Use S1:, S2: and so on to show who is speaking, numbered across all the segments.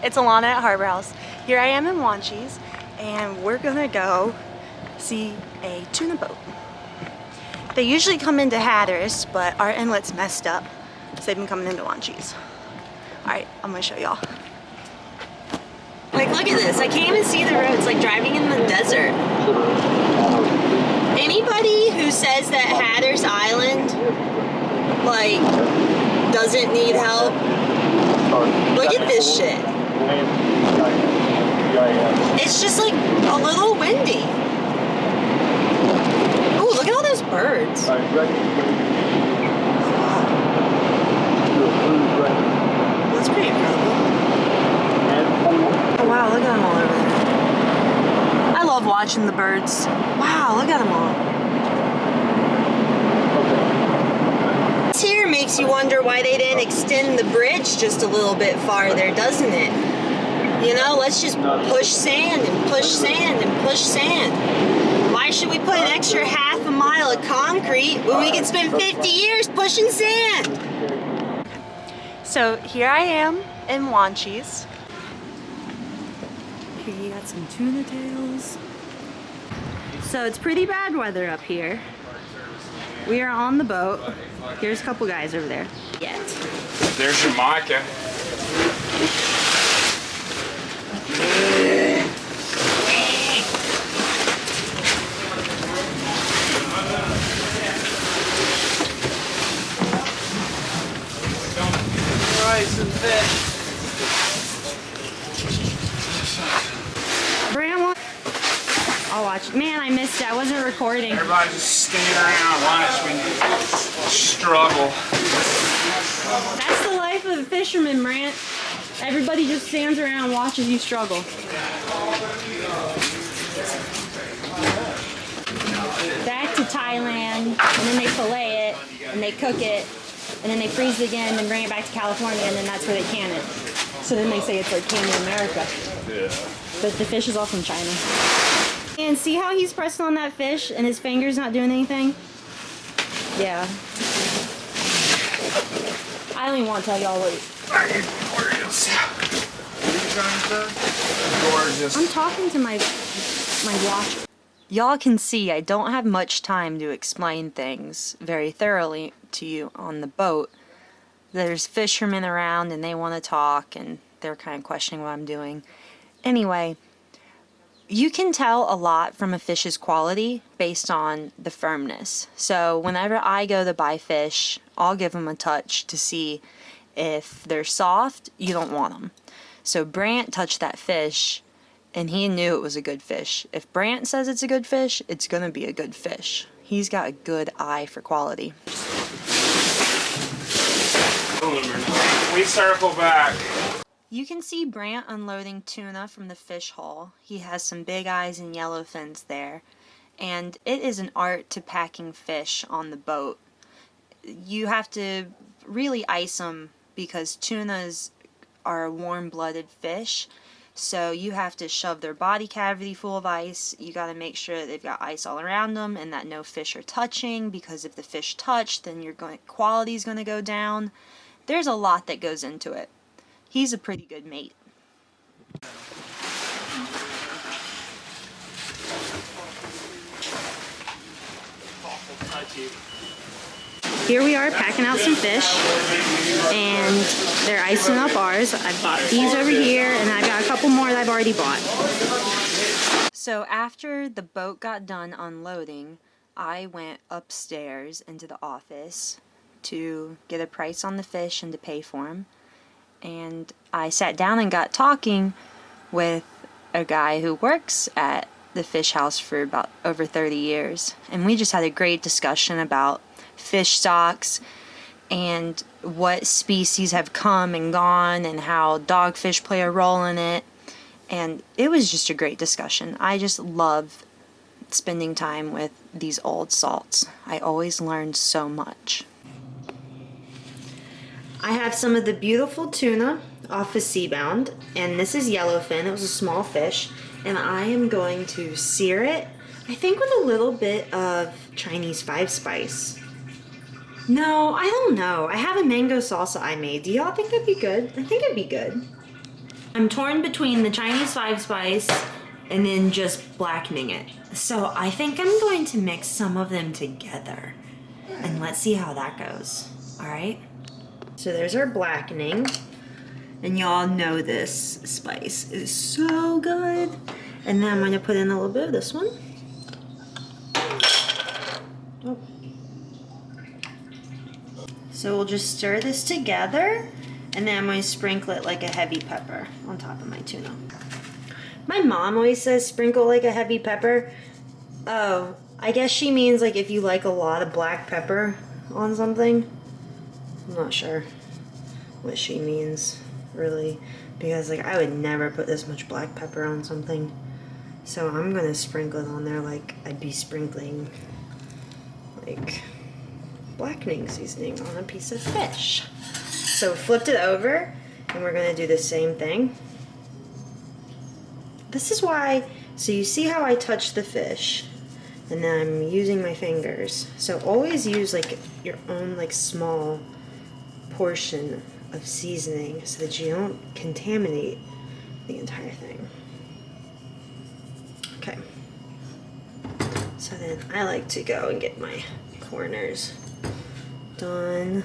S1: it's Alana at Harbor House. Here I am in Wanchese, and we're gonna go see a tuna boat. They usually come into Hatteras, but our inlet's messed up, so they've been coming into Wanchese. Alright, I'm gonna show y'all. Like, look at this. I can't even see the road. It's like driving in the desert. Anybody who says that Hatteras Island, like, doesn't need help, look at this shit. It's just like a little windy. Oh, look at all those birds. That's pretty incredible. Oh wow, look at them all over there. I love watching the birds. Wow, look at them all. This here makes you wonder why they didn't extend the bridge just a little bit farther, doesn't it? You know, let's just push sand and push sand and push sand. Why should we put an extra half a mile of concrete when we can spend 50 years pushing sand? So here I am in Wanchese. Here you got some tuna tails. So it's pretty bad weather up here. We are on the boat. Here's a couple guys over there. Yet.
S2: There's your Micah. Rice and fish.
S1: Brand, I'll watch. Man, I missed it. I wasn't recording.
S2: Everybody just standing around watching me struggle.
S1: That's the life of a fisherman, Brant. Everybody just stands around and watches you struggle. Back to Thailand, and then they fillet it, and they cook it, and then they freeze it again, and bring it back to California, and then that's where they can it. So then they say it's like canned in America.
S2: Yeah.
S1: But the fish is all from China. And see how he's pressing on that fish, and his finger's not doing anything? Yeah. I don't even want to tell y'all what.
S2: Gorgeous. What are you trying to say? Gorgeous.
S1: I'm talking to my watch. Y'all can see I don't have much time to explain things very thoroughly to you on the boat. There's fishermen around and they want to talk and they're kind of questioning what I'm doing. Anyway, you can tell a lot from a fish's quality based on the firmness. So whenever I go to buy fish, I'll give them a touch to see if they're soft, you don't want them. So Brant touched that fish and he knew it was a good fish. If Brant says it's a good fish, it's gonna be a good fish. He's got a good eye for quality.
S2: We circle back.
S1: You can see Brant unloading tuna from the fish hole. He has some big eyes and yellow fins there. And it is an art to packing fish on the boat. You have to really ice them because tunas are a warm-blooded fish. So you have to shove their body cavity full of ice. You got to make sure that they've got ice all around them and that no fish are touching, because if the fish touch, then your quality is going to go down. There's a lot that goes into it. He's a pretty good mate. Here we are packing out some fish, and they're icing up ours. I've bought these over here, and I've got a couple more that I've already bought. So after the boat got done unloading, I went upstairs into the office to get a price on the fish and to pay for them. And I sat down and got talking with a guy who works at the fish house for about over 30 years. And we just had a great discussion about fish stocks and what species have come and gone and how dogfish play a role in it. And it was just a great discussion. I just love spending time with these old salts. I always learn so much. I have some of the beautiful tuna off of Seabound, and this is yellowfin. It was a small fish, and I am going to sear it, I think with a little bit of Chinese 5-spice. No, I don't know. I have a mango salsa I made. Do y'all think that'd be good? I think it'd be good. I'm torn between the Chinese 5-spice and then just blackening it. So I think I'm going to mix some of them together and let's see how that goes. All right. So there's our blackening, and y'all know this spice is so good. And then I'm going to put in a little bit of this one. Oh. So we'll just stir this together, and then I'm going to sprinkle it like a heavy pepper on top of my tuna. My mom always says sprinkle like a heavy pepper. Oh, I guess she means like if you like a lot of black pepper on something. I'm not sure what she means, really, because like I would never put this much black pepper on something. So I'm gonna sprinkle it on there like I'd be sprinkling like blackening seasoning on a piece of fish. So flipped it over, and we're gonna do the same thing. This is why, so you see how I touch the fish, and then I'm using my fingers. So always use like your own like small portion of seasoning so that you don't contaminate the entire thing. Okay. So then I like to go and get my corners done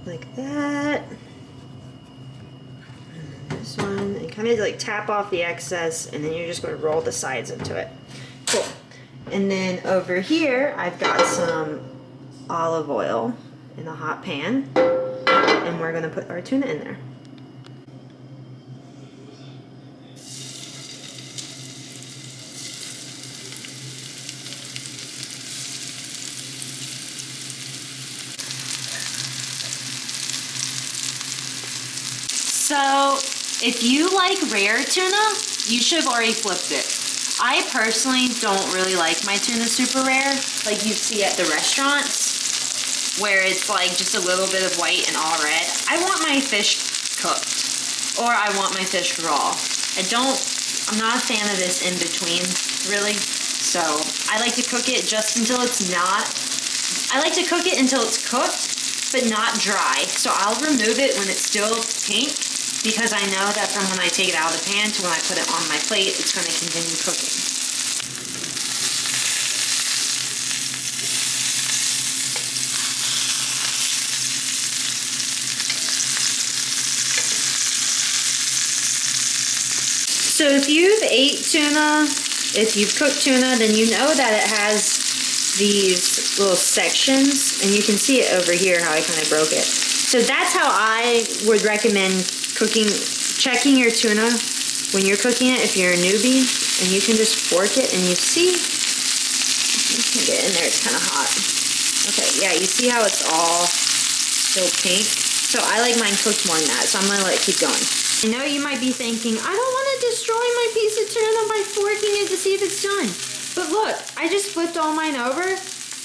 S1: like that. And this one, and kind of like tap off the excess, and then you're just going to roll the sides into it. Cool. And then over here, I've got some olive oil in a hot pan, and we're going to put our tuna in there. So if you like rare tuna, you should have already flipped it. I personally don't really like my tuna super rare, like you see at the restaurants, where it's like just a little bit of white and all red. I want my fish cooked, or I want my fish raw. I'm not a fan of this in between, really. So I like to cook it just until it's not, I like to cook it until it's cooked, but not dry. So I'll remove it when it's still pink, because I know that from when I take it out of the pan to when I put it on my plate, it's going to continue cooking. So if you've ate tuna, if you've cooked tuna, then you know that it has these little sections, and you can see it over here how I kind of broke it. So that's how I would recommend cooking, checking your tuna when you're cooking it if you're a newbie, and you can just fork it and you see, you can get in there, it's kind of hot. Okay, yeah, you see how it's all still pink? So I like mine cooked more than that, so I'm gonna let it keep going. I know you might be thinking, I don't want to destroy my piece of tuna by forking it to see if it's done. But look, I just flipped all mine over.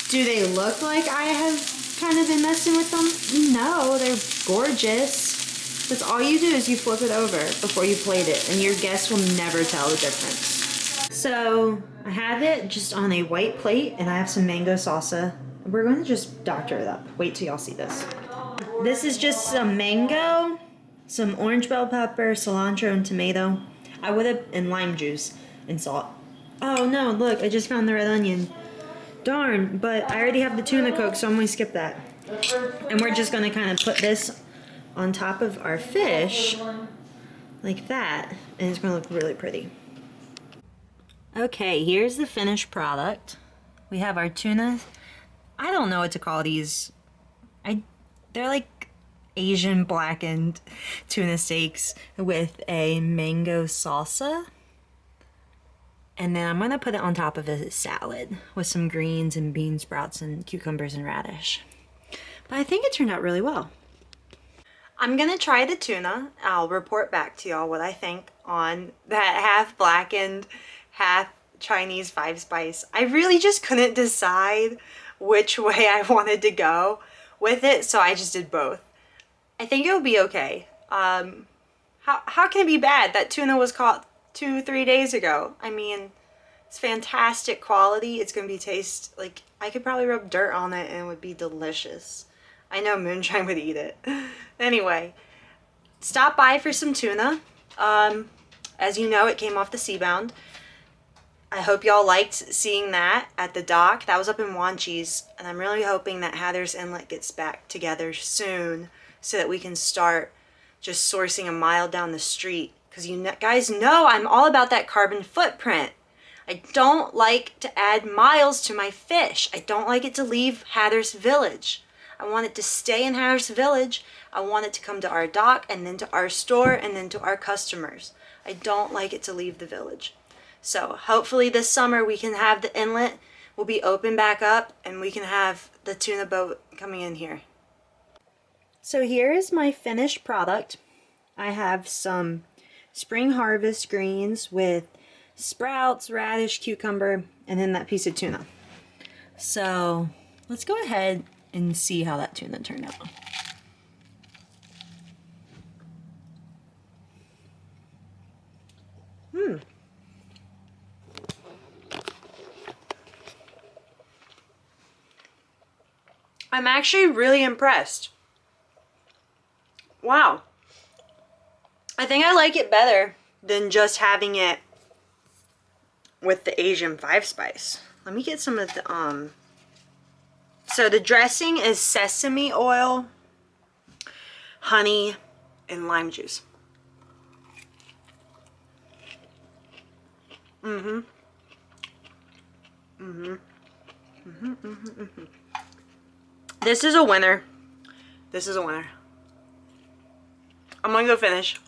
S1: Do they look like I have kind of been messing with them? No, they're gorgeous. That's all you do is you flip it over before you plate it, and your guests will never tell the difference. So I have it just on a white plate, and I have some mango salsa. We're going to just doctor it up. Wait till y'all see this. This is just some mango, some orange bell pepper, cilantro, and tomato. I would have, and lime juice and salt. Oh no, look, I just found the red onion. Darn, but I already have the tuna cooked, so I'm going to skip that. And we're just going to kind of put this on top of our fish like that, and it's going to look really pretty. Okay, here's the finished product. We have our tuna. I don't know what to call these. They're like Asian blackened tuna steaks with a mango salsa. And then I'm going to put it on top of a salad with some greens and bean sprouts and cucumbers and radish. But I think it turned out really well. I'm going to try the tuna. I'll report back to y'all what I think on that half blackened, half Chinese 5-spice. I really just couldn't decide which way I wanted to go with it, so I just did both. I think it'll be okay. How can it be bad? That tuna was caught 2-3 days ago. I mean, it's fantastic quality. It's going to be taste like I could probably rub dirt on it and it would be delicious. I know Moonshine would eat it. Anyway, stop by for some tuna As you know, it came off the Seabound. I hope y'all liked seeing that at the dock. That was up in Wanchese, and I'm really hoping that Hatteras Inlet gets back together soon so that we can start just sourcing a mile down the street. Because you guys know I'm all about that carbon footprint. I don't like to add miles to my fish. I don't like it to leave Hatteras Village. I want it to stay in Hatteras Village. I want it to come to our dock and then to our store and then to our customers. I don't like it to leave the village. So hopefully this summer we can have the inlet will be open back up and we can have the tuna boat coming in here. So here is my finished product. I have some spring harvest greens with sprouts, radish, cucumber, and then that piece of tuna. So let's go ahead and see how that tuna turned out. I'm actually really impressed. Wow. I think I like it better than just having it with the Asian 5-spice. Let me get some of the, so the dressing is sesame oil, honey, and lime juice. This is a winner. This is a winner. I'm gonna go finish.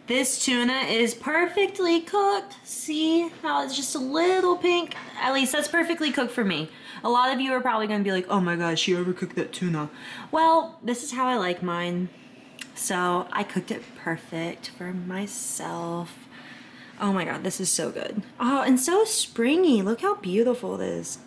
S1: This tuna is perfectly cooked. See how it's just a little pink? At least that's perfectly cooked for me. A lot of you are probably gonna be like, oh my god, she overcooked that tuna. Well, this is how I like mine. So I cooked it perfect for myself. Oh my god, this is so good. Oh, and so springy. Look how beautiful it is.